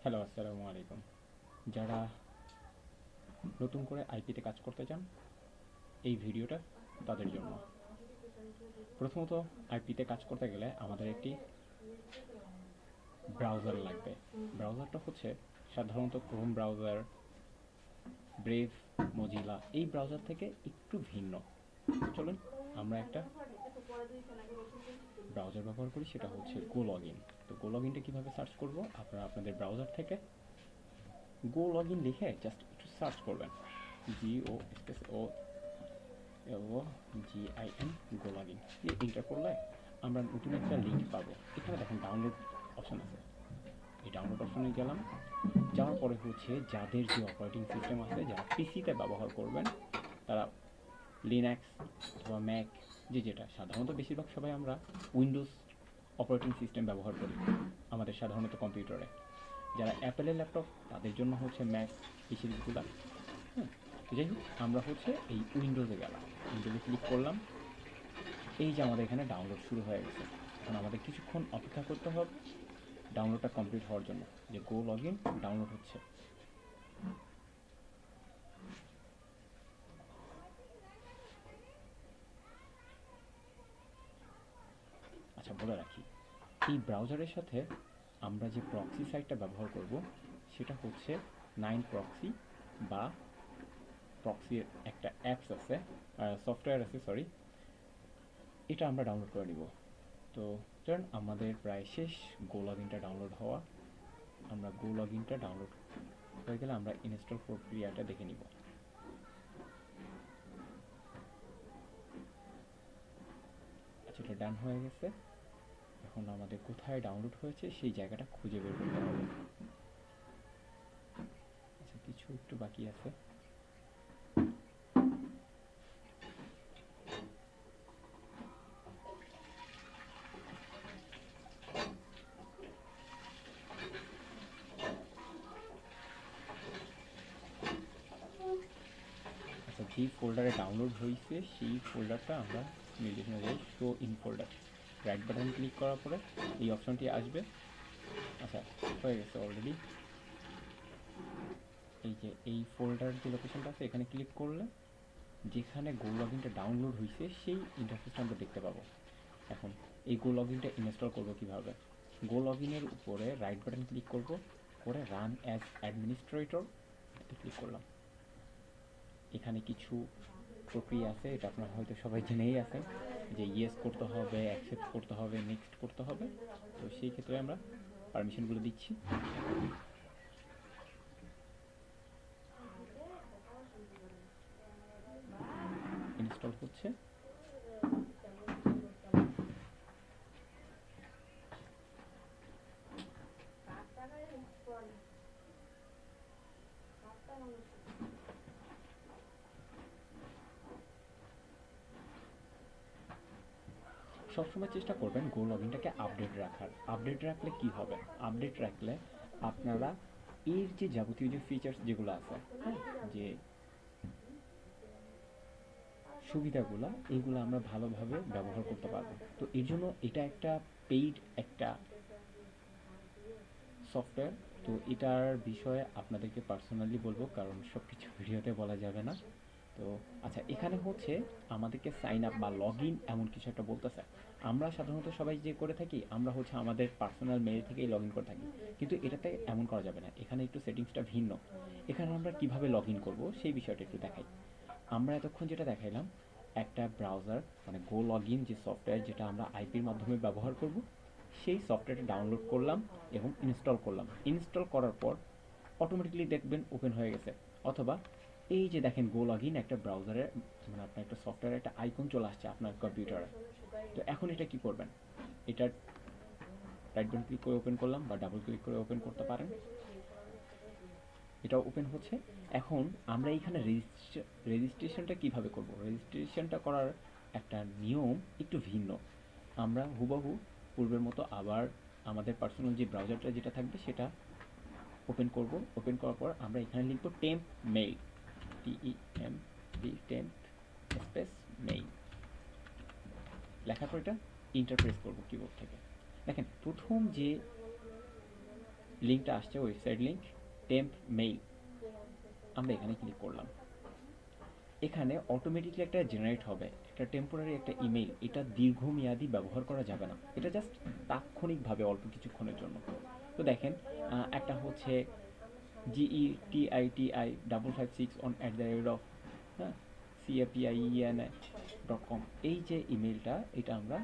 Hello, আসসালামু আলাইকুম। যারা নতুন করে আইপিতে কাজ করতে চান, এই ভিডিওটা তাদের জন্য। প্রথমত, আইপিতে কাজ করতে গেলে আমাদের একটি ব্রাউজার লাগবে। ব্রাউজারটা হচ্ছে সাধারণত ক্রোম ব্রাউজার, ব্রেভ, মজিলা এই ব্রাউজার থেকে একটু ভিন্ন। চলুন আমরা একটা ব্রাউজার ব্যবহার করি, সেটা হচ্ছে গো লগ ইন। তো গো লগ ইনটা কীভাবে সার্চ করব? আপনারা আপনাদের ব্রাউজার থেকে গো লগ ইন লিখে জাস্ট একটু সার্চ করবেন। GO space GIN go log in দিয়ে এন্টার করলে আমরা নতুন একটা লিঙ্ক পাবো। এখানে দেখেন ডাউনলোড অপশন আছে, এই ডাউনলোড অপশনে গেলাম। যাওয়ার পরে হচ্ছে যাদের যে অপারেটিং সিস্টেম আছে, যারা পিসিতে ব্যবহার করবেন, তারা লিনাক্স অথবা ম্যাক, যেটা সাধারণত বেশিরভাগ সবাই আমরা উইন্ডোজ অপারেটিং সিস্টেম ব্যবহার করি আমাদের সাধারণত কম্পিউটারে। যারা অ্যাপেলের ল্যাপটপ, তাদের জন্য হচ্ছে ম্যাক এই সিরিজগুলো। হ্যাঁ, যাই হোক, আমরা হচ্ছে এই উইন্ডোজে গেলাম, উইন্ডোজে ক্লিক করলাম। এই যে আমাদের এখানে ডাউনলোড শুরু হয়ে গেছে। এখন আমাদের কিছুক্ষণ অপেক্ষা করতে হবে ডাউনলোডটা কমপ্লিট হওয়ার জন্য, যে গো লগ ইন ডাউনলোড হচ্ছে। আচ্ছা, বলে রাখি, এই ব্রাউজারের সাথে আমরা যে প্রক্সি সাইটটা ব্যবহার করব, সেটা হচ্ছে 9 প্রক্সি বা প্রক্সির একটা অ্যাপস আছে, সফটওয়্যার আছে, সরি। এটা আমরা ডাউনলোড করে নিব। তো ধরেন আমাদের প্রায় শেষ গো লগ ইনটা ডাউনলোড হওয়া। আমরা গো লগ ইনটা ডাউনলোড হয়ে গেলে আমরা ইনস্টল প্রক্রিয়াটা দেখে নিব। আচ্ছা, এটা ডান হয়ে গেছে। এখন আমাদের কোথায় ডাউনলোড হয়েছে সেই জায়গাটা খুঁজে বের করতে হবে। আচ্ছা, কিছু একটু বাকি আছে। আচ্ছা, যেই ফোল্ডারে ডাউনলোড হয়েছে সেই ফোল্ডারটা আমরা নির্দেশনা যাই show in folder. Right button click করার পরে এই অপশনটি আসবে। আচ্ছা, হয়ে গেছে অলরেডি। এই যে এই ফোল্ডার যে লোকেশনটা আছে, এখানে ক্লিক করলে যেখানে গো লগ ইনটা ডাউনলোড হয়েছে সেই ইন্টারফেসটা আমরা দেখতে পাবো। এখন এই গো লগ ইনটা ইনস্টল করবো কীভাবে? গো লগ ইনের উপরে রাইট বাটন ক্লিক করব, করে রান অ্যাজ অ্যাডমিনিস্ট্রেটর ক্লিক করলাম। এখানে কিছু প্রক্রিয়া আছে, এটা আপনারা হয়তো সবাই জেনেই আছেন, যে ইয়েস করতে হবে, অ্যাকসেপ্ট করতে হবে, নেক্সট করতে হবে। তো সেই ক্ষেত্রে আমরা পারমিশনগুলো দিচ্ছি। ইনস্টল হচ্ছে। সবসময় চেষ্টা করবেন গো লগ ইনটাকে আপডেট রাখার। আপডেট রাখলে কি হবে? আপডেট রাখলে আপনারা এর যে যাবতীয় যে ফিচার্স যেগুলো আছে, হ্যাঁ, যে সুবিধাগুলো, এইগুলো আমরা ভালোভাবে ব্যবহার করতে পারবো। তো এর জন্য এটা একটা পেইড একটা সফটওয়্যার। তো এটার বিষয়ে আপনাদেরকে পার্সোনালি বলবো, কারণ সব কিছু ভিডিওতে বলা যাবে না। তো আচ্ছা, এখানে হচ্ছে আমাদেরকে সাইন আপ বা লগ ইন এমন কিছু একটা বলতেছে। আমরা সাধারণত সবাই যে করে থাকি, আমরা হচ্ছে আমাদের পার্সোনাল মেইল থেকেই লগ ইন করে থাকি, কিন্তু এটাতে এমন করা যাবে না। এখানে একটু সেটিংসটা ভিন্ন। এখানে আমরা কিভাবে লগ ইন করবো সেই বিষয়টা একটু দেখাই। আমরা এতক্ষণ যেটা দেখাইলাম, একটা ব্রাউজার মানে গো লগ ইন যে সফটওয়্যার, যেটা আমরা আইপির মাধ্যমে ব্যবহার করব, সেই সফটওয়্যারটা ডাউনলোড করলাম এবং ইনস্টল করলাম। ইনস্টল করার পর অটোমেটিক্যালি দেখবেন ওপেন হয়ে গেছে। অথবা এই যে দেখেন গো লগ ইন একটা ব্রাউজারের, মানে আপনার একটা সফটওয়্যারের একটা আইকন চলে আসছে আপনার কম্পিউটারে। তো এখন এটা কি করবেন? এটা রাইট বাটন ক্লিক করে ওপেন করলাম, বা ডাবল ক্লিক করে ওপেন করতে পারেন। এটা ওপেন হচ্ছে। এখন আমরা এইখানে রেজিস্ট্রেশনটা কিভাবে করব? রেজিস্ট্রেশনটা করার একটা নিয়ম একটু ভিন্ন। আমরা হুবহু পূর্বের মতো আবার আমাদের পার্সোনাল যে ব্রাউজারটা যেটা থাকবে সেটা ওপেন করব। ওপেন করার পর আমরা এখানে লিখব temp mail, temp space mail. লেখার পর এটা ইন্টারপ্রেস করব কিবোর্ড থেকে। দেখেন প্রথম যে লিঙ্কটা আসছে ওয়েবসাইট লিঙ্ক টেম্প মেইল, আমরা এখানে ক্লিক করলাম। এখানে অটোমেটিকলি একটা জেনারেট হবে একটা টেম্পোরারি একটা ইমেল। এটা দীর্ঘমেয়াদী ব্যবহার করা যাবে না, এটা জাস্ট তাৎক্ষণিকভাবে অল্প কিছুক্ষণের জন্য। তো দেখেন একটা হচ্ছে GETITI556 হ্যাঁ CAPIENA.com, এই যে ইমেলটা এটা আমরা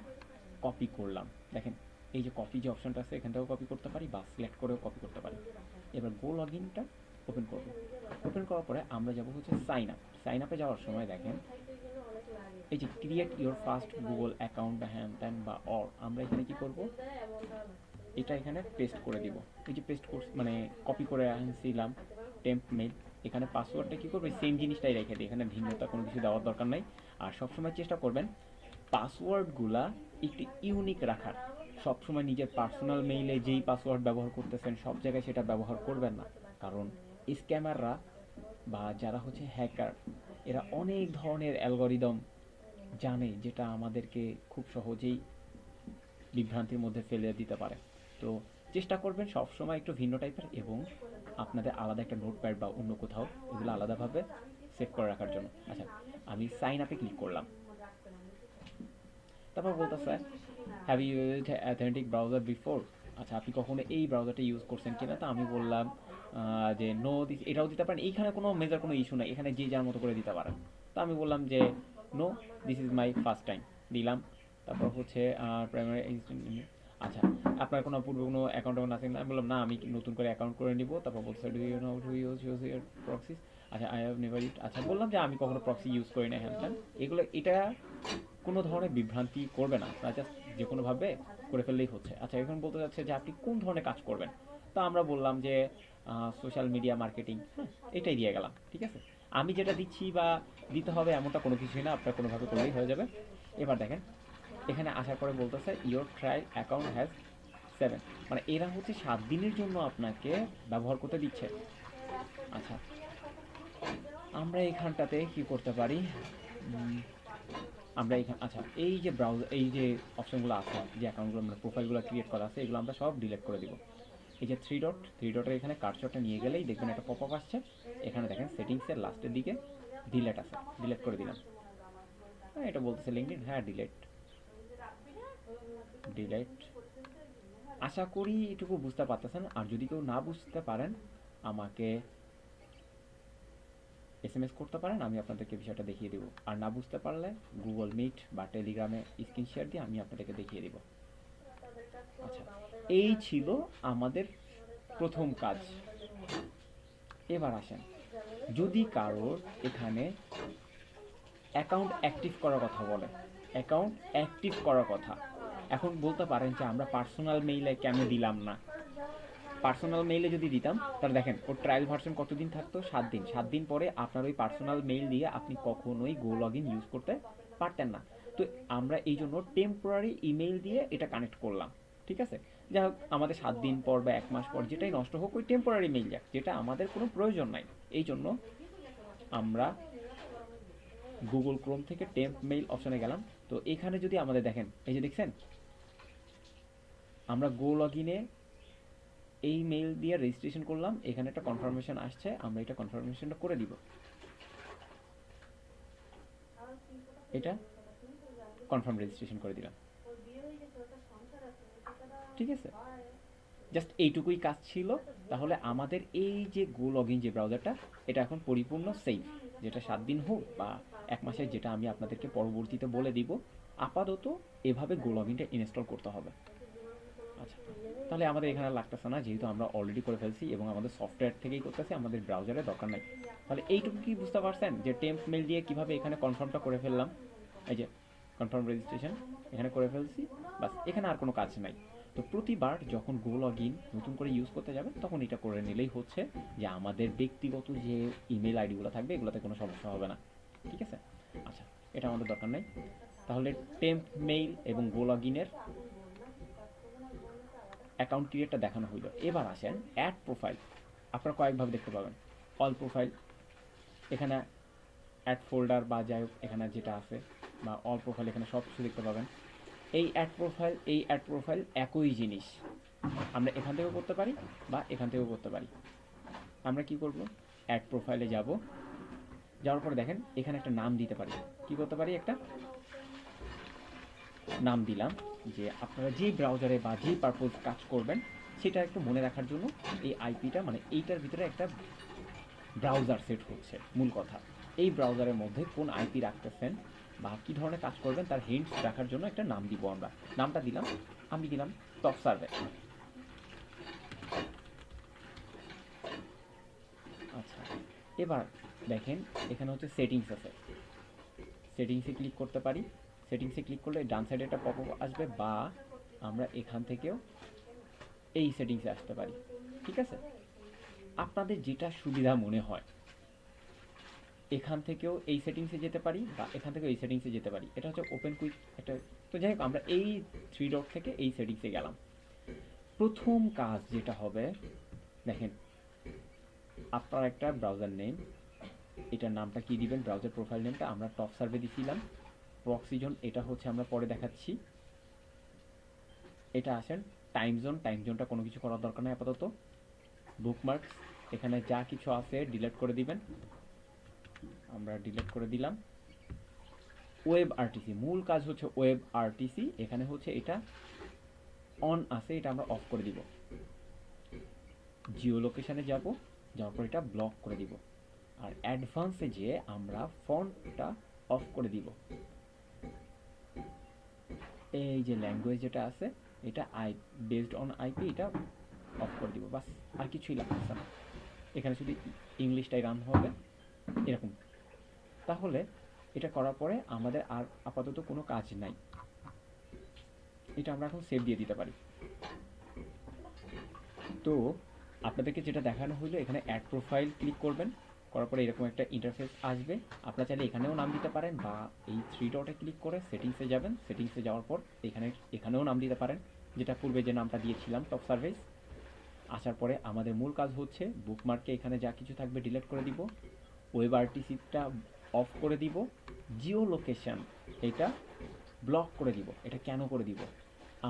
কপি করলাম। দেখেন এই যে কপি যে অপশনটা আছে এখান থেকেও কপি করতে পারি বা সিলেক্ট করেও কপি করতে পারি। এবার গো লগ ইনটা ওপেন করব। ওপেন করার পরে আমরা যাব হচ্ছে সাইন আপ। সাইন আপে যাওয়ার সময় দেখেন এই যে create your first Google account বা হ্যান ত্যান বা অর, আমরা এখানে কি করব, এটা এখানে পেস্ট করে দিব। এই যে পেস্ট কোর্স মানে কপি করে আনছিলাম টেম্প মেল, এখানে পাসওয়ার্ডটা কী করবে সেম জিনিসটাই রেখে দিই, এখানে ভিন্নতা কোনো কিছু দেওয়ার দরকার নাই। আর সবসময় চেষ্টা করবেন পাসওয়ার্ডগুলা একটু ইউনিক রাখার। সবসময় নিজের পার্সোনাল মেইলে যেই পাসওয়ার্ড ব্যবহার করতেছেন সব জায়গায় সেটা ব্যবহার করবেন না, কারণ স্ক্যামাররা বা যারা হচ্ছে হ্যাকার এরা অনেক ধরনের অ্যালগরিদম জানে যেটা আমাদেরকে খুব সহজেই বিভ্রান্তির মধ্যে ফেলে দিতে পারে। তো চেষ্টা করবেন সবসময় একটু ভিন্ন টাইপের এবং আপনাদের আলাদা একটা নোটপ্যাড বা অন্য কোথাও এগুলো আলাদাভাবে সেভ করে রাখার জন্য। আচ্ছা আমি সাইন আপে ক্লিক করলাম। তারপর বলতেছে have you used authentic browser before, আচ্ছা আপনি কখনো এই ব্রাউজারটা ইউজ করছেন কিনা। তো আমি বললাম যে নো, এটাও দিতে পারেন, এইখানে কোনো মেজার কোনো ইস্যু নাই, এখানে যে যার মতো করে দিতে পারেন। তো আমি বললাম যে no, this is my first time, দিলাম। তারপর হচ্ছে প্রাইমারি আচ্ছা আপনার কোনো পূর্বে কোনো অ্যাকাউন্ট আছে না, আমি বললাম না আমি নতুন করে অ্যাকাউন্ট করে নিব। তারপর বলছে do you know to use your proxies, আচ্ছা আই হ্যাভ নেভার ইট, আচ্ছা বললাম যে আমি কখনো প্রক্সি ইউজ করি না হ্যান এগুলো। এটা কোনো ধরনের বিভ্রান্তি করবে না, তা জাস্ট যে কোনোভাবে করে ফেললেই হচ্ছে। আচ্ছা এখন বলতে চাচ্ছে যে আপনি কোন ধরনের কাজ করবেন। তো আমরা বললাম যে সোশ্যাল মিডিয়া মার্কেটিং, হ্যাঁ এটাই দিয়ে গেলাম। ঠিক আছে, আমি যেটা দিচ্ছি বা দিতে হবে এমনটা কোনো কিছুই না, আপনার কোনোভাবে করলেই হয়ে যাবে। এবার দেখেন এখানে আসার পরে বলতেছে ইয়োর ট্রায়াল অ্যাকাউন্ট হ্যাজ 7, মানে এরা হচ্ছে 7 দিনের জন্য আপনাকে ব্যবহার করতে দিচ্ছে। আচ্ছা আমরা এইখানটাতে কি করতে পারি, আমরা এখানে আচ্ছা এই যে ব্রাউজার এই যে অপশনগুলো আছে যে অ্যাকাউন্টগুলো আমরা প্রোফাইলগুলো ক্রিয়েট করা আছে এগুলো আমরা সব ডিলিট করে দিব। এই যে থ্রি ডটের এখানে কার্সরটা নিয়ে গেলেই দেখবেন একটা পপ আপ আসছে, এখানে দেখেন সেটিংসের লাস্টের দিকে ডিলেট আছে, ডিলেট করে দিলাম। হ্যাঁ এটা বলতেছে লিঙ্কডিন, হ্যাঁ ডিলেট ডিলেট। আশা করি এটুকু বুঝতে পারতেছেন, আর যদি কেউ না বুঝতে পারেন আমাকে SMS করতে পারেন, আমি আপনাদেরকে বিষয়টা দেখিয়ে দেবো। আর না বুঝতে পারলে গুগল মিট বা টেলিগ্রামে স্ক্রিন শেয়ার দিয়ে আমি আপনাদেরকে দেখিয়ে দেবো। আচ্ছা এই ছিল আমাদের প্রথম কাজ। এবার আসেন যদি কারোর এখানে অ্যাকাউন্ট অ্যাক্টিভ করার কথা বলে, অ্যাকাউন্ট অ্যাক্টিভ করার কথা, এখন বলতে পারেন যে আমরা পার্সোনাল মেইলে কেন দিলাম না। পার্সোনাল মেইলে যদি দিতাম তাহলে দেখেন ওর ট্রায়াল ভার্সন কতদিন থাকতো, 7 দিন। 7 দিন পরে আপনার ওই পার্সোনাল মেইল দিয়ে আপনি কখনোই গো লগ ইন ইউজ করতে পারতেন না। তো আমরা এই জন্য টেম্পোরারি ইমেইল দিয়ে এটা কানেক্ট করলাম। ঠিক আছে, যাই হোক আমাদের 7 দিন পর বা 1 মাস পর যেটাই নষ্ট হোক ওই টেম্পোরারি মেইল যাক, যেটা আমাদের কোনো প্রয়োজন নাই। এই জন্য আমরা গুগল ক্রোম থেকে টেম্প মেইল অপশনে গেলাম। তো এখানে যদি আমাদের দেখেন এই যে দেখছেন আমরা গো লগ ইনে এই মেইল দিয়ে রেজিস্ট্রেশন করলাম, এখানে একটা কনফার্মেশন আসছে, আমরা এটা কনফার্মেশনটা করে দিব। এটা কনফার্ম রেজিস্ট্রেশন করে দিলাম। ঠিক আছে, জাস্ট এইটুকুই কাজ ছিল। তাহলে আমাদের এই যে গো লগ ইন যে ব্রাউজারটা এটা এখন পরিপূর্ণ সেফ, যেটা 7 দিন হোক বা 1 মাসের, যেটা আমি আপনাদেরকে পরবর্তীতে বলে দিব। আপাতত এভাবে গো লগ ইনটা ইনস্টল করতে হবে। আচ্ছা তাহলে আমাদের এখানে লাগতেছে না, যেহেতু আমরা অলরেডি করে ফেলছি এবং আমাদের সফটওয়্যার থেকেই করতেছি, আমাদের ব্রাউজারের দরকার নাই। তাহলে এইটুকু কি বুঝতে পারছেন যে টেম্প মেল দিয়ে কিভাবে এখানে কনফার্মটা করে ফেললাম। এই যে কনফার্ম রেজিস্ট্রেশন এখানে করে ফেলছি, বাস এখানে আর কোনো কাজ নাই। তো প্রতিবার যখন গো লগ ইন নতুন করে ইউজ করতে যাবেন তখন এটা করে নিলেই হচ্ছে, যে আমাদের ব্যক্তিগত যে ইমেল আইডিগুলো থাকবে এগুলোতে কোনো সমস্যা হবে না। ঠিক আছে, আচ্ছা এটা আমাদের দরকার নেই। তাহলে টেম্প মেইল এবং গো লগ ইনের অ্যাকাউন্ট ক্রিয়েটটা দেখানো হইল। এবার আসেন অ্যাড প্রোফাইল। আপনারা কয়েকভাবে দেখতে পাবেন, অল প্রোফাইল, এখানে অ্যাড ফোল্ডার বা যাই হোক এখানে যেটা আছে, বা অল প্রোফাইল, এখানে সব কিছু দেখতে পাবেন। এই অ্যাড প্রোফাইল একই জিনিস, আমরা এখান থেকেও করতে পারি বা এখান থেকেও করতে পারি। আমরা কি করব, অ্যাড প্রোফাইলে যাব, যাওয়ার পরে দেখেন এখানে একটা নাম দিতে পারি। কি করতে পারি, একটা নাম দিলাম, যে আপনারা যেই ব্রাউজারে বা যেই পারপোজ কাজ করবেন সেটা একটু মনে রাখার জন্য এই আইপিটা, মানে এইটার ভিতরে একটা ব্রাউজার সেট হচ্ছে মূল কথা। এই ব্রাউজারের মধ্যে কোন আইপি রাখতেছেন বা কী ধরনের কাজ করবেন তার হিন্টস রাখার জন্য একটা নাম দিব আমরা। নামটা দিলাম, আমি দিলাম টপ সার্ভে। আচ্ছা, এবার দেখেন এখানে হচ্ছে সেটিংস আছে, সেটিংসে ক্লিক করতে পারি। সেটিংসে ক্লিক করলে ডান সাইডে একটা পপ আপ আসবে, বা আমরা এখান থেকেও এই সেটিংসে আসতে পারি। ঠিক আছে, আপনাদের যেটা সুবিধা মনে হয় এখান থেকেও এই সেটিংসে যেতে পারি বা এখান থেকেও এই সেটিংসে যেতে পারি। এটা হচ্ছে ওপেন কুইক একটা। তো যাই হোক, আমরা এই থ্রি ডট থেকে এই সেটিংসে গেলাম। প্রথম কাজ যেটা হবে, দেখেন আপনার একটা ব্রাউজার নেম, এটার নামটা কি দিবেন, ব্রাউজার প্রোফাইল নেমটা আমরা টপ সার্ভে দিছিলাম। প্রক্সি জোন এটা হচ্ছে আমরা পরে দেখাচ্ছি। এটা আসেন টাইম জোন, টাইম জোনটা কোনো কিছু করার দরকার নেই আপাতত। বুকমার্কস, এখানে যা কিছু আছে ডিলিট করে দিবেন, আমরা ডিলিট করে দিলাম। ওয়েব আরটিসি, মূল কাজ হচ্ছে ওয়েব আরটিসি, এখানে হচ্ছে এটা অন আছে, এটা আমরা অফ করে দিব। জিও লোকেশনে যাব, যাওয়ার পর এটা ব্লক করে দিব। আর অ্যাডভান্সে যে আমরা ফন্টটা অফ করে দিব। এই যে ল্যাঙ্গুয়েজ যেটা আছে এটা বেসড অন আইপি, এটা অফ করে দিব, বাস। আর কিছুই লাগতেছে না, এখানে শুধু ইংলিশটাই রান হবে এরকম। তাহলে এটা করার পরে আমাদের আর আপাতত কোনো কাজ নাই, এটা আমরা এখন সেভ দিয়ে দিতে পারি। তো আপনাদেরকে যেটা দেখানো হলো, এখানে অ্যাড প্রোফাইল ক্লিক করবেন, করার পরে এরকম একটা ইন্টারফেস আসবে। আপনারা চাইলে এখানেও নাম দিতে পারেন বা এই থ্রি ডটে ক্লিক করে সেটিংসে যাবেন, সেটিংসে যাওয়ার পর এখানেও নাম দিতে পারেন, যেটা পূর্বে যে নামটা দিয়েছিলাম টপ সার্ভিস। আসার পরে আমাদের মূল কাজ হচ্ছে বুকমার্কে এখানে যা কিছু থাকবে ডিলিট করে দিব, ওয়েব আরটিসিটা অফ করে দিব, জিও লোকেশন এটা ব্লক করে দিব। এটা কেন করে দিব,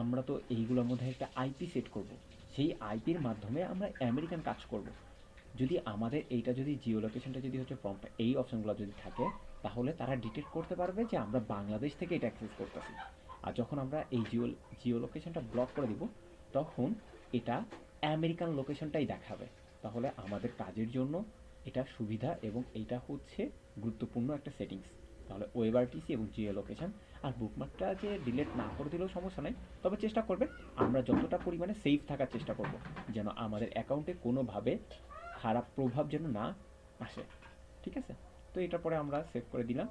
আমরা তো এইগুলোর মধ্যে একটা আইপি সেট করব, সেই আইপির মাধ্যমে আমরা আমেরিকান কাজ করব। যদি আমাদের এইটা যদি জিও লোকেশনটা যদি হচ্ছে ফর্মটা এই অপশনগুলো যদি থাকে, তাহলে তারা ডিটেক্ট করতে পারবে যে আমরা বাংলাদেশ থেকে এটা অ্যাক্সেস করতেছি। আর যখন আমরা এই জিও লোকেশনটা ব্লক করে দিব, তখন এটা আমেরিকান লোকেশনটাই দেখাবে। তাহলে আমাদের কাজের জন্য এটা সুবিধা এবং এইটা হচ্ছে গুরুত্বপূর্ণ একটা সেটিংস। তাহলে ওয়েব আরটিসি এবং জিও লোকেশন। আর বুকমার্কটা যে ডিলিট না করে দিলেও সমস্যা নেই, তবে চেষ্টা করবেন আমরা যতটা পরিমাণে সেফ থাকার চেষ্টা করব, যেন আমাদের অ্যাকাউন্টে কোনোভাবে খারাপ প্রভাব যেন না আসে। ঠিক আছে, তো এটার পরে আমরা সেভ করে দিলাম,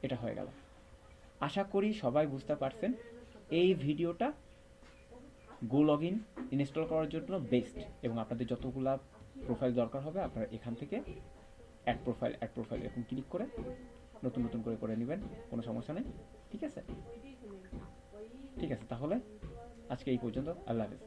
এটা হয়ে গেল। আশা করি সবাই বুঝতে পারছেন। এই ভিডিওটা গো লগ ইন ইনস্টল করার জন্য বেস্ট, এবং আপনাদের যতগুলা প্রোফাইল দরকার হবে আপনারা এখান থেকে অ্যাড প্রোফাইল এরকম ক্লিক করে নতুন নতুন করে করে নেবেন, কোনো সমস্যা নেই। ঠিক আছে, ঠিক আছে, তাহলে আজকে এই পর্যন্ত। আল্লাহ হাফেজ।